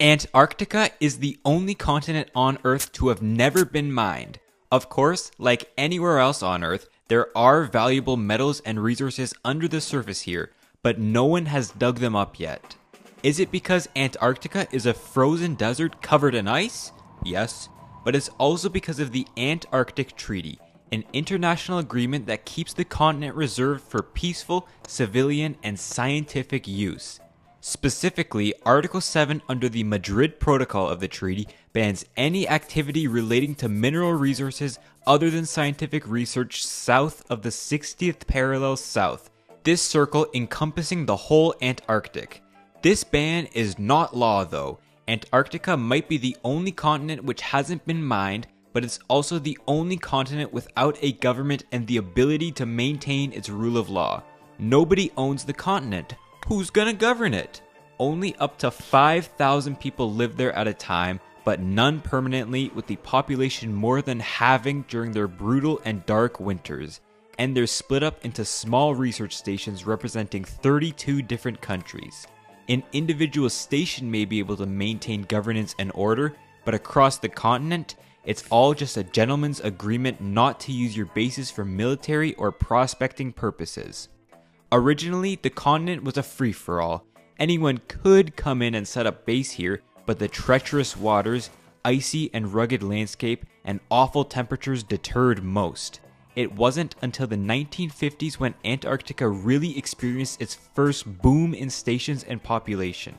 Antarctica is the only continent on Earth to have never been mined. Of course, like anywhere else on Earth, there are valuable metals and resources under the surface here, but no one has dug them up yet. Is it because Antarctica is a frozen desert covered in ice? Yes, but it's also because of the Antarctic Treaty, an international agreement that keeps the continent reserved for peaceful, civilian, and scientific use. Specifically, Article 7 under the Madrid Protocol of the treaty bans any activity relating to mineral resources other than scientific research south of the 60th parallel south, this circle encompassing the whole Antarctic. This ban is not law though. Antarctica might be the only continent which hasn't been mined, but it's also the only continent without a government and the ability to maintain its rule of law. Nobody owns the continent. Who's gonna govern it? Only up to 5,000 people live there at a time, but none permanently, with the population more than halving during their brutal and dark winters. And they're split up into small research stations representing 32 different countries. An individual station may be able to maintain governance and order, but across the continent, it's all just a gentleman's agreement not to use your bases for military or prospecting purposes. Originally, the continent was a free-for-all. Anyone could come in and set up base here, but the treacherous waters, icy and rugged landscape, and awful temperatures deterred most. It wasn't until the 1950s when Antarctica really experienced its first boom in stations and population.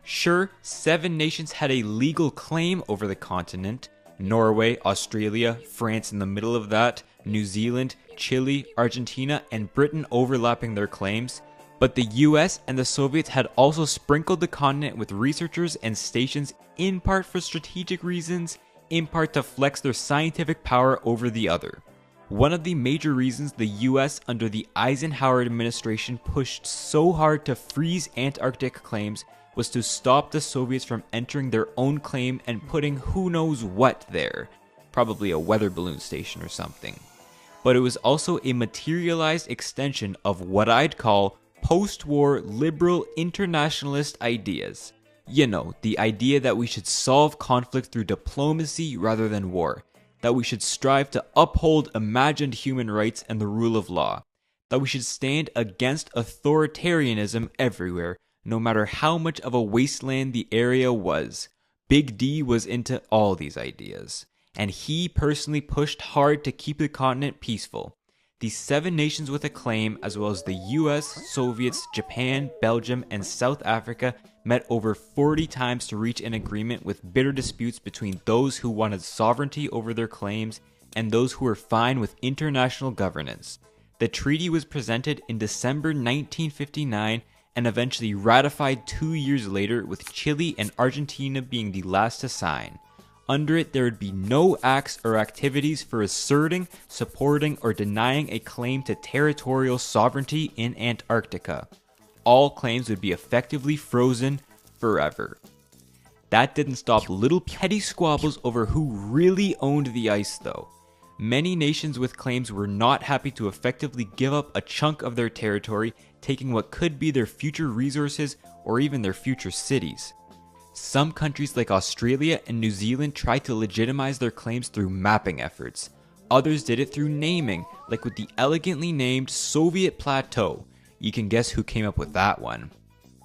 Sure, 7 nations had a legal claim over the continent: Norway, Australia, France in the middle of that, New Zealand, Chile, Argentina, and Britain overlapping their claims, but the US and the Soviets had also sprinkled the continent with researchers and stations, in part for strategic reasons, in part to flex their scientific power over the other. One of the major reasons the US under the Eisenhower administration pushed so hard to freeze Antarctic claims was to stop the Soviets from entering their own claim and putting who knows what there. Probably a weather balloon station or something. But it was also a materialized extension of what I'd call post-war liberal internationalist ideas. You know, the idea that we should solve conflict through diplomacy rather than war, that we should strive to uphold imagined human rights and the rule of law, that we should stand against authoritarianism everywhere, no matter how much of a wasteland the area was. Big D was into all these ideas, and he personally pushed hard to keep the continent peaceful. The 7 nations with a claim, as well as the US, Soviets, Japan, Belgium, and South Africa, met over 40 times to reach an agreement, with bitter disputes between those who wanted sovereignty over their claims and those who were fine with international governance. The treaty was presented in December 1959 and eventually ratified 2 years later, with Chile and Argentina being the last to sign. Under it, there would be no acts or activities for asserting, supporting, or denying a claim to territorial sovereignty in Antarctica. All claims would be effectively frozen forever. That didn't stop little petty squabbles over who really owned the ice though. Many nations with claims were not happy to effectively give up a chunk of their territory, taking what could be their future resources or even their future cities. Some countries like Australia and New Zealand tried to legitimize their claims through mapping efforts. Others did it through naming, like with the elegantly named Soviet Plateau. You can guess who came up with that one.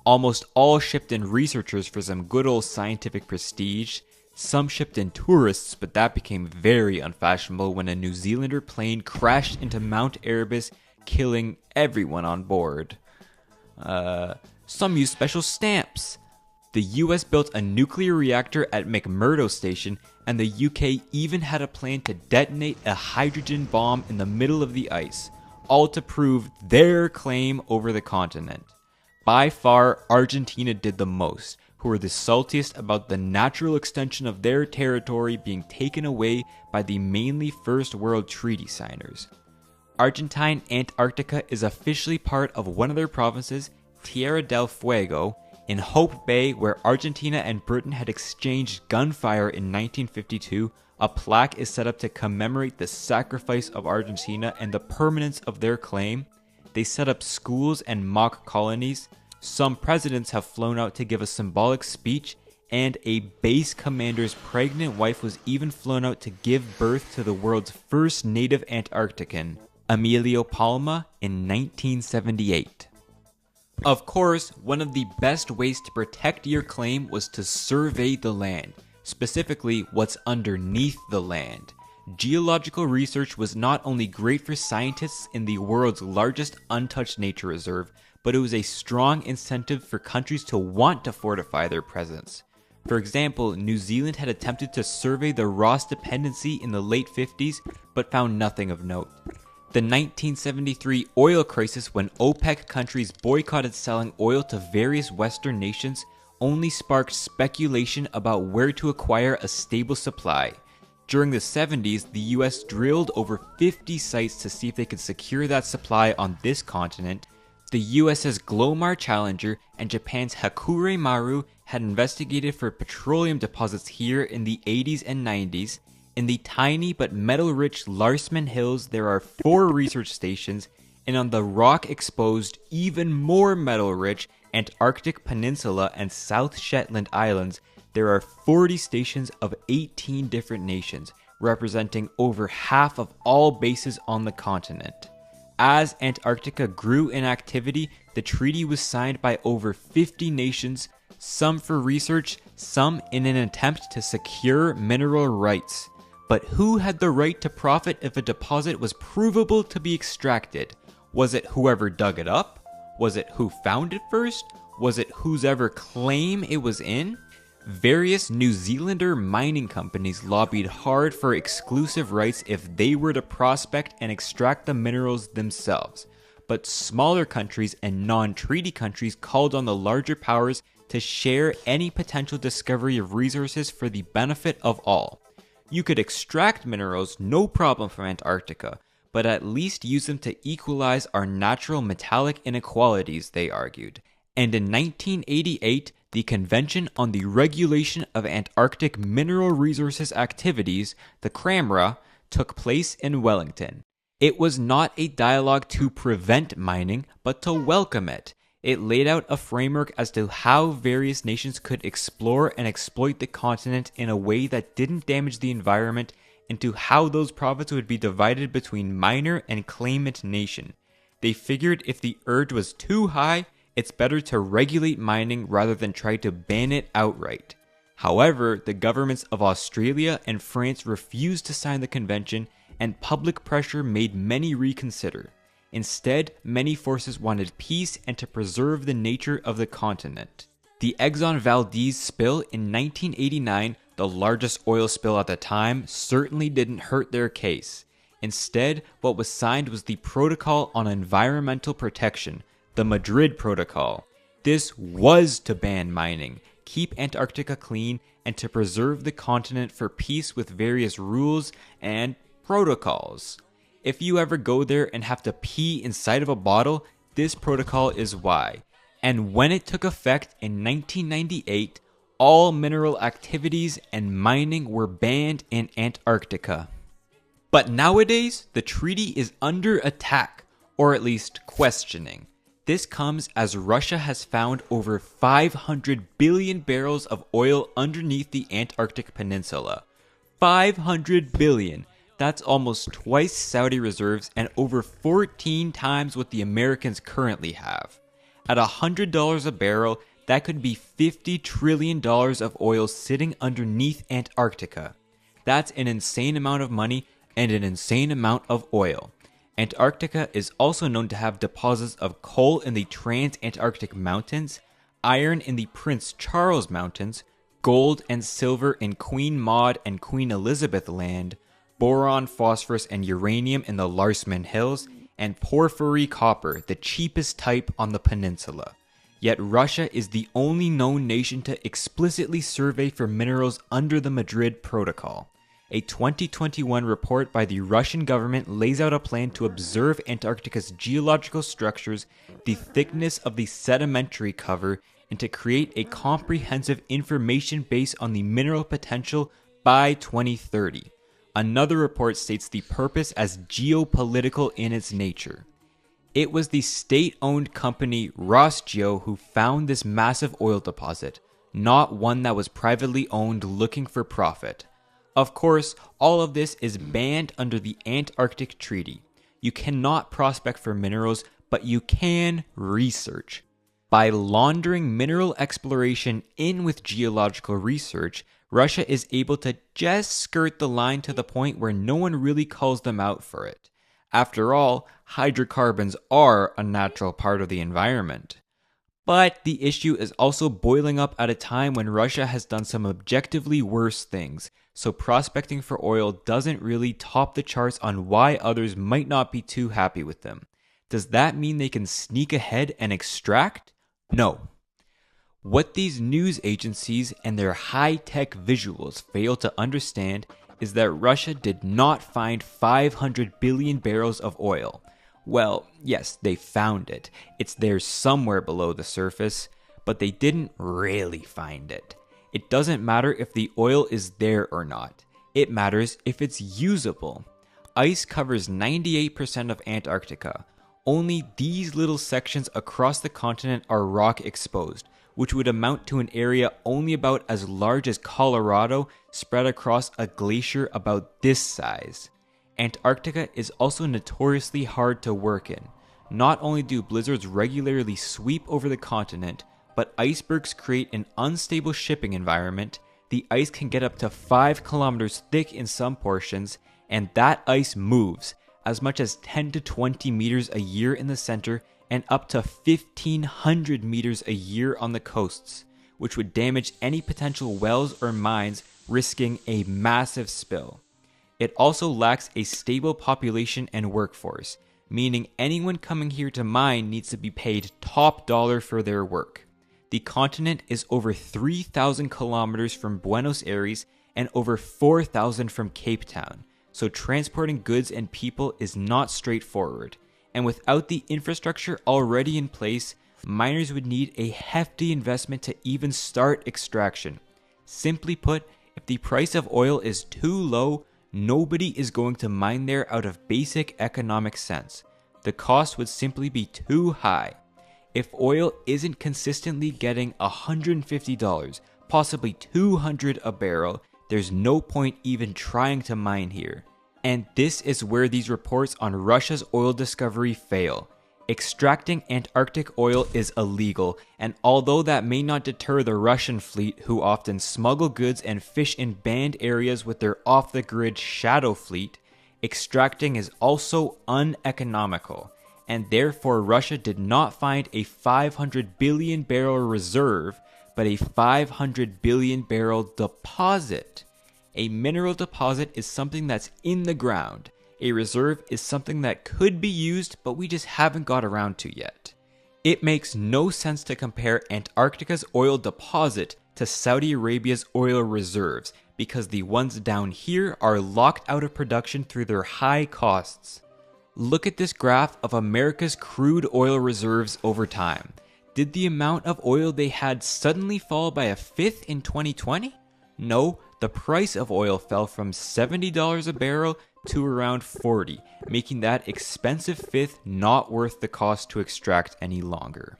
Almost all shipped in researchers for some good old scientific prestige. Some shipped in tourists, but that became very unfashionable when a New Zealander plane crashed into Mount Erebus, killing everyone on board. Some used special stamps. The US built a nuclear reactor at McMurdo Station, and the UK even had a plan to detonate a hydrogen bomb in the middle of the ice, all to prove their claim over the continent. By far, Argentina did the most, who were the saltiest about the natural extension of their territory being taken away by the mainly First World Treaty signers. Argentine Antarctica is officially part of one of their provinces, Tierra del Fuego, in Hope Bay, where Argentina and Britain had exchanged gunfire in 1952. A plaque is set up to commemorate the sacrifice of Argentina and the permanence of their claim. They set up schools and mock colonies. Some presidents have flown out to give a symbolic speech, and a base commander's pregnant wife was even flown out to give birth to the world's first native Antarctican, Emilio Palma, in 1978. Of course, one of the best ways to protect your claim was to survey the land, specifically what's underneath the land. Geological research was not only great for scientists in the world's largest untouched nature reserve, but it was a strong incentive for countries to want to fortify their presence. For example, New Zealand had attempted to survey the Ross Dependency in the late 50s, but found nothing of note. The 1973 oil crisis, when OPEC countries boycotted selling oil to various Western nations, only sparked speculation about where to acquire a stable supply. During the 70s, the US drilled over 50 sites to see if they could secure that supply on this continent. The US's Glomar Challenger and Japan's Hakure Maru had investigated for petroleum deposits here in the 80s and 90s. In the tiny but metal-rich Larsman Hills, there are 4 research stations, and on the rock-exposed, even more metal-rich Antarctic Peninsula and South Shetland Islands, there are 40 stations of 18 different nations, representing over half of all bases on the continent. As Antarctica grew in activity, the treaty was signed by over 50 nations, some for research, some in an attempt to secure mineral rights. But who had the right to profit if a deposit was provable to be extracted? Was it whoever dug it up? Was it who found it first? Was it whose ever claim it was in? Various New Zealander mining companies lobbied hard for exclusive rights if they were to prospect and extract the minerals themselves. But smaller countries and non-treaty countries called on the larger powers to share any potential discovery of resources for the benefit of all. You could extract minerals no problem from Antarctica, but at least use them to equalize our natural metallic inequalities, they argued. And in 1988, the Convention on the Regulation of Antarctic Mineral Resources Activities, the CRAMRA, took place in Wellington. It was not a dialogue to prevent mining, but to welcome it. It laid out a framework as to how various nations could explore and exploit the continent in a way that didn't damage the environment, and to how those profits would be divided between miner and claimant nation. They figured if the urge was too high, it's better to regulate mining rather than try to ban it outright. However, the governments of Australia and France refused to sign the convention, and public pressure made many reconsider. Instead, many forces wanted peace and to preserve the nature of the continent. The Exxon Valdez spill in 1989, the largest oil spill at the time, certainly didn't hurt their case. Instead, what was signed was the Protocol on Environmental Protection, the Madrid Protocol. This was to ban mining, keep Antarctica clean, and to preserve the continent for peace with various rules and protocols. If you ever go there and have to pee inside of a bottle, this protocol is why. And when it took effect in 1998, all mineral activities and mining were banned in Antarctica. But nowadays, the treaty is under attack, or at least questioning. This comes as Russia has found over 500 billion barrels of oil underneath the Antarctic Peninsula. 500 billion! That's almost twice Saudi reserves and over 14 times what the Americans currently have. At $100 a barrel, that could be $50 trillion of oil sitting underneath Antarctica. That's an insane amount of money and an insane amount of oil. Antarctica is also known to have deposits of coal in the Trans-Antarctic Mountains, iron in the Prince Charles Mountains, gold and silver in Queen Maud and Queen Elizabeth Land, boron, phosphorus, and uranium in the Larsman Hills, and porphyry copper, the cheapest type on the peninsula. Yet Russia is the only known nation to explicitly survey for minerals under the Madrid Protocol. A 2021 report by the Russian government lays out a plan to observe Antarctica's geological structures, the thickness of the sedimentary cover, and to create a comprehensive information base on the mineral potential by 2030. Another report states the purpose as geopolitical in its nature. It was the state-owned company Rosgeo who found this massive oil deposit. not one that was privately owned looking for profit. Of course, all of this is banned under the Antarctic Treaty. You cannot prospect for minerals, but you can research. By laundering mineral exploration in with geological research, Russia is able to just skirt the line to the point where no one really calls them out for it. After all, hydrocarbons are a natural part of the environment. But the issue is also boiling up at a time when Russia has done some objectively worse things, so prospecting for oil doesn't really top the charts on why others might not be too happy with them. Does that mean they can sneak ahead and extract? No. What these news agencies and their high-tech visuals fail to understand is that Russia did not find 500 billion barrels of oil. Well, yes, they found it. It's there somewhere below the surface, but they didn't really find it. It doesn't matter if the oil is there or not. It matters if it's usable. Ice covers 98% of Antarctica. Only these little sections across the continent are rock exposed, which would amount to an area only about as large as Colorado spread across a glacier about this size. Antarctica is also notoriously hard to work in. Not only do blizzards regularly sweep over the continent, but icebergs create an unstable shipping environment. The ice can get up to 5 kilometers thick in some portions, and that ice moves as much as 10 to 20 meters a year in the center and up to 1,500 meters a year on the coasts, which would damage any potential wells or mines, risking a massive spill. It also lacks a stable population and workforce, meaning anyone coming here to mine needs to be paid top dollar for their work. The continent is over 3,000 kilometers from Buenos Aires and over 4,000 from Cape Town, so transporting goods and people is not straightforward. And without the infrastructure already in place, miners would need a hefty investment to even start extraction. Simply put, if the price of oil is too low, nobody is going to mine there out of basic economic sense. The cost would simply be too high. If oil isn't consistently getting $150, possibly $200 a barrel, there's no point even trying to mine here. And this is where these reports on Russia's oil discovery fail. Extracting Antarctic oil is illegal, and although that may not deter the Russian fleet, who often smuggle goods and fish in banned areas with their off-the-grid shadow fleet, extracting is also uneconomical, and therefore Russia did not find a 500 billion barrel reserve, but a 500 billion barrel deposit. A mineral deposit is something that's in the ground. A reserve is something that could be used, but we just haven't got around to yet. It makes no sense to compare Antarctica's oil deposit to Saudi Arabia's oil reserves, because the ones down here are locked out of production through their high costs. Look at this graph of America's crude oil reserves over time. Did the amount of oil they had suddenly fall by a fifth in 2020? No, the price of oil fell from $70 a barrel to around $40, making that expensive fifth not worth the cost to extract any longer.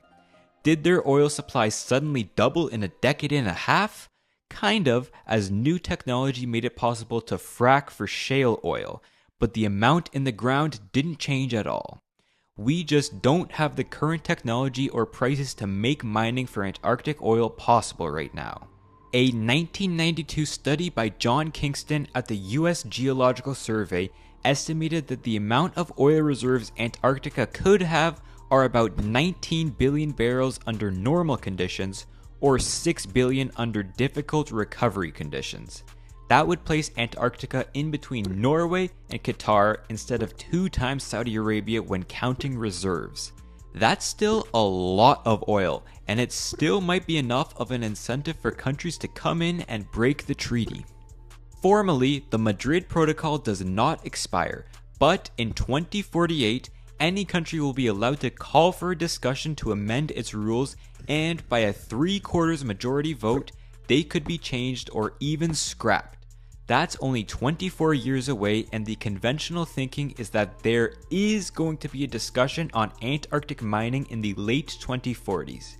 Did their oil supply suddenly double in a decade and a half? Kind of, as new technology made it possible to frack for shale oil, but the amount in the ground didn't change at all. We just don't have the current technology or prices to make mining for Antarctic oil possible right now. A 1992 study by John Kingston at the U.S. Geological Survey estimated that the amount of oil reserves Antarctica could have are about 19 billion barrels under normal conditions, or 6 billion under difficult recovery conditions. That would place Antarctica in between Norway and Qatar instead of 2 times Saudi Arabia when counting reserves. That's still a lot of oil, and it still might be enough of an incentive for countries to come in and break the treaty. Formally, the Madrid Protocol does not expire, but in 2048, any country will be allowed to call for a discussion to amend its rules, and by a 3/4 majority vote, they could be changed or even scrapped. That's only 24 years away, and the conventional thinking is that there is going to be a discussion on Antarctic mining in the late 2040s.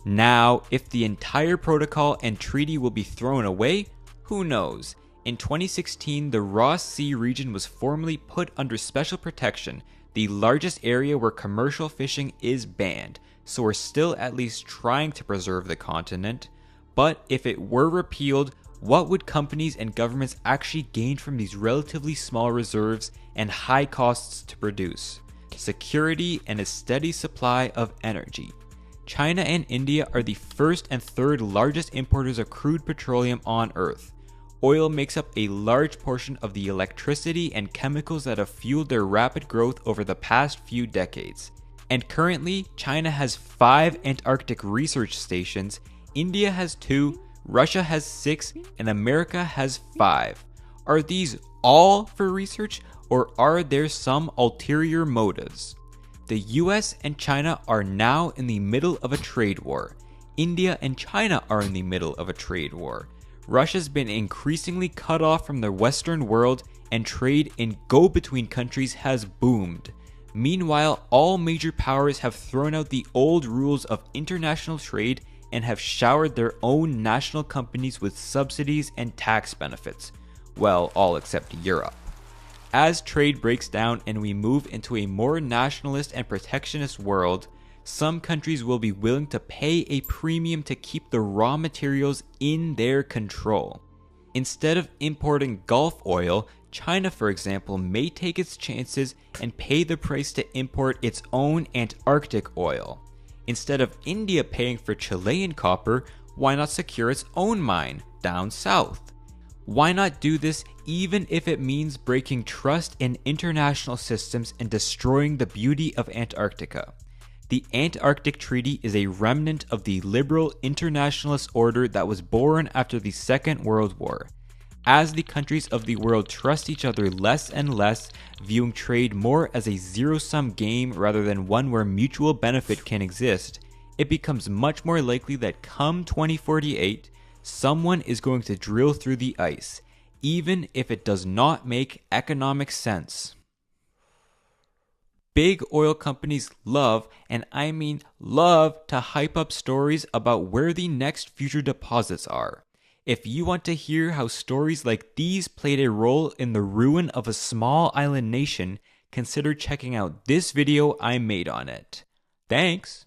Now, if the entire protocol and treaty will be thrown away, who knows? In 2016, the Ross Sea region was formally put under special protection, the largest area where commercial fishing is banned, so we're still at least trying to preserve the continent. But if it were repealed, what would companies and governments actually gain from these relatively small reserves and high costs to produce? Security and a steady supply of energy. China and India are the first and third largest importers of crude petroleum on Earth. Oil makes up a large portion of the electricity and chemicals that have fueled their rapid growth over the past few decades. And currently, China has 5 Antarctic research stations, India has 2, Russia has 6, and America has 5. Are these all for research, or are there some ulterior motives? The US and China are now in the middle of a trade war. India and China are in the middle of a trade war. Russia's been increasingly cut off from the Western world, and trade in go-between countries has boomed. Meanwhile, all major powers have thrown out the old rules of international trade and have showered their own national companies with subsidies and tax benefits. Well, all except Europe. As trade breaks down and we move into a more nationalist and protectionist world, some countries will be willing to pay a premium to keep the raw materials in their control. Instead of importing Gulf oil, China, for example, may take its chances and pay the price to import its own Antarctic oil. Instead of India paying for Chilean copper, why not secure its own mine down south? Why not do this even if it means breaking trust in international systems and destroying the beauty of Antarctica? The Antarctic Treaty is a remnant of the liberal internationalist order that was born after the Second World War. As the countries of the world trust each other less and less, viewing trade more as a zero-sum game rather than one where mutual benefit can exist, it becomes much more likely that come 2048, someone is going to drill through the ice, even if it does not make economic sense. Big oil companies love, and I mean love, to hype up stories about where the next future deposits are. If you want to hear how stories like these played a role in the ruin of a small island nation, consider checking out this video I made on it. Thanks!